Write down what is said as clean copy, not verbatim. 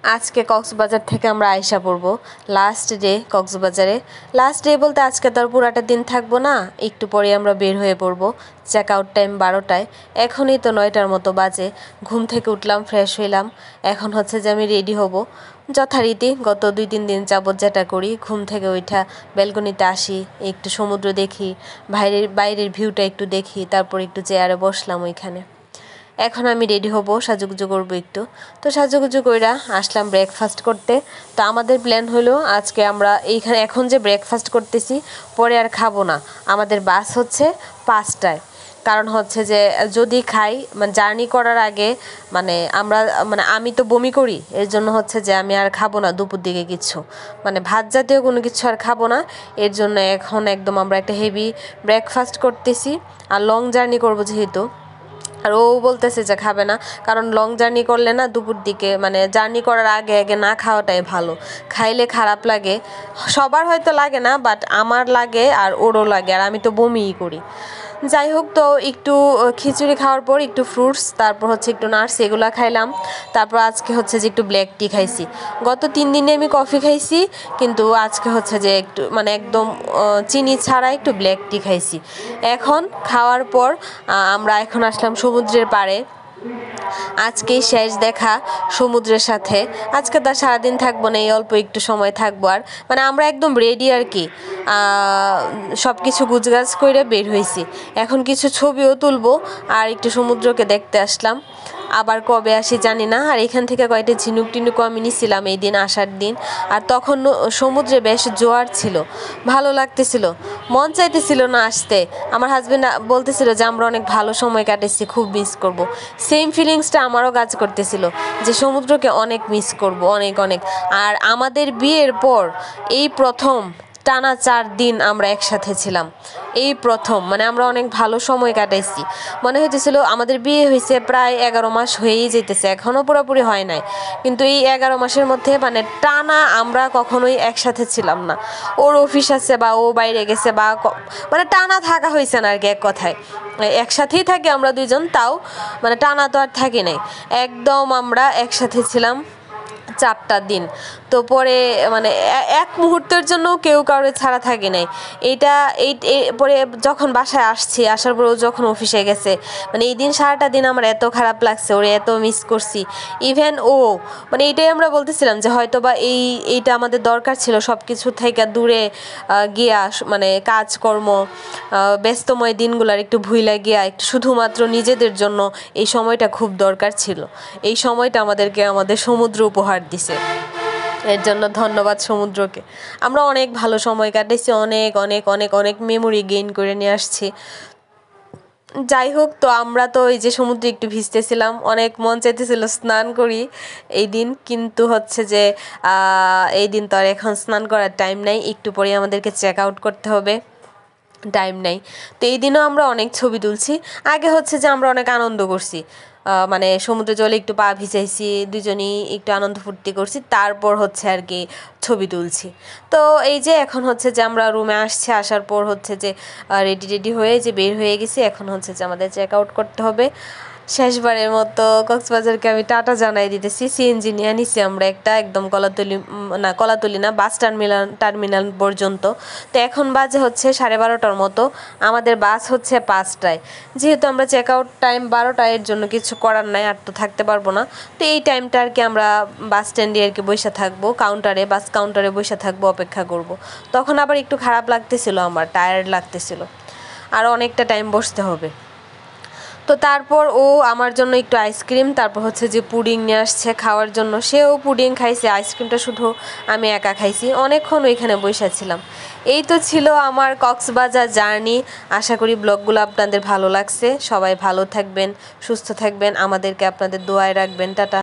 আজকে কক্সবাজার থেকে আমরা আইসা পড়বো লাস্ট ডে কক্সবাজারে। লাস্ট ডে বলতে আজকে তো আর পুরাটা দিন থাকবো না, একটু পরে আমরা বের হয়ে পড়বো। চেক আউট টাইম 12টায়, এখনই তো 9টার মতো বাজে। ঘুম থেকে উঠলাম, ফ্রেশ হইলাম, এখন হচ্ছে যে আমি রেডি হব যথারীতি। গত 2-3 দিন যাবত যেটা করি, ঘুম থেকে উঠা ব্যালকনিতে আসি, একটু সমুদ্র দেখি, বাইরের ভিউটা একটু দেখি, তারপর একটু চেয়ারে বসলাম ওইখানে। এখন আমি রেডি হব, সাজুগুজু করবো একটু। তো সাজুগুজু কইরা আসলাম ব্রেকফাস্ট করতে। তো আমাদের প্ল্যান হলো আজকে আমরা এইখানে এখন যে ব্রেকফাস্ট করতেছি, পরে আর খাবো না। আমাদের বাস হচ্ছে 5টায়। কারণ হচ্ছে যে যদি খাই, মানে জার্নি করার আগে আমি তো বমি করি, এর জন্য হচ্ছে যে আমি আর খাবো না দুপুর দিকে কিছু, মানে ভাত জাতীয় কোনো কিছু আর খাবো না। এর জন্য এখন একদম আমরা একটা হেভি ব্রেকফাস্ট করতেছি। আর লং জার্নি করবো যেহেতু, আর ও বলতেছে যে খাবে না, কারণ লং জার্নি করলে না দুপুর দিকে, মানে জার্নি করার আগে আগে না খাওয়াটাই ভালো। খাইলে খারাপ লাগে, সবার হয়তো লাগে না, বাট আমার লাগে আর ওরও লাগে, আর আমি তো বমিই করি। যাই হোক, তো একটু খিচুড়ি খাওয়ার পর একটু ফ্রুটস, তারপর হচ্ছে একটু নাটস, এগুলো খাইলাম। তারপর আজকে হচ্ছে যে একটু ব্ল্যাক টি খাইছি। গত 3 দিনে আমি কফি খাইছি, কিন্তু আজকে হচ্ছে যে একটু মানে একদম চিনি ছাড়া একটু ব্ল্যাক টি খাইছি। এখন খাওয়ার পর আমরা এখন আসলাম সমুদ্রের পাড়ে। আজকেই শেষ দেখা সমুদ্রের সাথে। আজকে তো সারাদিন থাকবো না, এই অল্প একটু সময় থাকবো। আর মানে আমরা একদম রেডি আর কি, সব কিছু গুছগাছ করে বের হয়েছি। এখন কিছু ছবিও তুলবো, আর একটু সমুদ্রকে দেখতে আসলাম। আবার কবে আসি জানি না। আর এখান থেকে কয়েকটা ঝিনুক টিনুকও আমি নিছিলাম এই দিন আসার দিন। আর তখন সমুদ্রে বেশ জোয়ার ছিল, ভালো লাগতেছিল, মন চাইতেছিল না আসতে। আমার হাজবেন্ড বলতেছিল যে আমরা অনেক ভালো সময় কাটাইছি, খুব মিস করব। সেম ফিলিংসটা আমারও কাজ করতেছিল, যে সমুদ্রকে অনেক মিস করব, অনেক অনেক। আর আমাদের বিয়ের পর এই প্রথম টানা 4 দিন আমরা একসাথে ছিলাম, এই প্রথম। মানে আমরা অনেক ভালো সময় কাটাইছি। মনে হইতেছিল আমাদের বিয়ে হয়েছে প্রায় 11 মাস হয়েই যেতেছে, এখনও পুরোপুরি হয় নাই। কিন্তু এই 11 মাসের মধ্যে মানে টানা আমরা কখনোই একসাথে ছিলাম না। ওর অফিস আছে বা ও বাইরে গেছে বা মানে টানা থাকা হয়েছে না আর কি, এক কথায়। একসাথেই থাকি আমরা দুইজন, তাও মানে টানা তো আর থাকি নাই। একদম আমরা একসাথে ছিলাম 4টা দিন। তো পরে মানে এক মুহূর্তের জন্য কেউ কারোর ছাড়া থাকে নাই। এইটা পরে যখন বাসায় আসছি, আসার পরেও যখন অফিসে গেছে, মানে এই দিন সারাটা দিন আমার এত খারাপ লাগছে, ওরে এত মিস করছি। ইভেন ও মানে এইটাই আমরা বলতেছিলাম যে হয়তো বা এইটা আমাদের দরকার ছিল, সব কিছু থেকে দূরে গিয়া, মানে কাজকর্ম, ব্যস্তময় দিনগুলার একটু ভুইলা গিয়া একটু শুধুমাত্র নিজেদের জন্য এই সময়টা খুব দরকার ছিল। এই সময়টা আমাদেরকে আমাদের সমুদ্র উপহার দিছে, এর জন্য ধন্যবাদ সমুদ্রকে। আমরা অনেক ভালো সময় কাটাইছি, অনেক অনেক অনেক অনেক মেমোরি গেইন করে নিয়ে আসছি। যাই হোক, তো আমরা তো এই যে সমুদ্রে একটু ভিজতেছিলাম, অনেক মন চাইতেছিল স্নান করি এই দিন, কিন্তু হচ্ছে যে এই দিন তো আর এখন স্নান করার টাইম নাই, একটু পরে আমাদেরকে চেক আউট করতে হবে, টাইম নাই। তো এই দিনও আমরা অনেক ছবি তুলছি। আগে হচ্ছে যে আমরা অনেক আনন্দ করছি, মানে সমুদ্র জলে একটু পা ভিজাইছি, দুজনেই একটু আনন্দ ফুর্তি করছি, তারপর হচ্ছে আর কি ছবি তুলছি। তো এই যে এখন হচ্ছে যে আমরা রুমে আসছি, আসার পর হচ্ছে যে রেডি হয়ে যে বের হয়ে গেছি। এখন হচ্ছে যে আমাদের চেক আউট করতে হবে। শেষবারের মতো কক্সবাজারকে আমি টাটা জানাই দিতেছি। সিএনজি নিয়ে নিছি আমরা একটা, একদম কলাতলি না, বাস টার্মিনাল পর্যন্ত। তো এখন বাজে হচ্ছে 12:30টার মতো, আমাদের বাস হচ্ছে 5টায়। যেহেতু আমরা চেক আউট টাইম 12টায়, এর জন্য কিছু করার নাই, আর তো থাকতে পারবো না। তো এই টাইমটা আর কি আমরা বাস স্ট্যান্ডে আর কি বসে থাকবো, বাস কাউন্টারে বসে থাকবো, অপেক্ষা করব। তখন আবার একটু খারাপ লাগতেছিল, আমার টায়ার্ড লাগতেছিল, আর অনেকটা টাইম বসতে হবে। তো তারপর ও আমার জন্য একটু আইসক্রিম, তারপর হচ্ছে যে পুডিং নিয়ে আসছে খাওয়ার জন্য, সেও পুডিং খাইছে, আইসক্রিমটা শুধু আমি একা খাইছি। অনেকক্ষণ ওইখানে বসেছিলাম। এই তো ছিল আমার কক্সবাজার জার্নি। আশা করি ব্লগগুলো আপনাদের ভালো লাগছে। সবাই ভালো থাকবেন, সুস্থ থাকবেন, আমাদেরকে আপনাদের দোয়ায় রাখবেন। টাটা।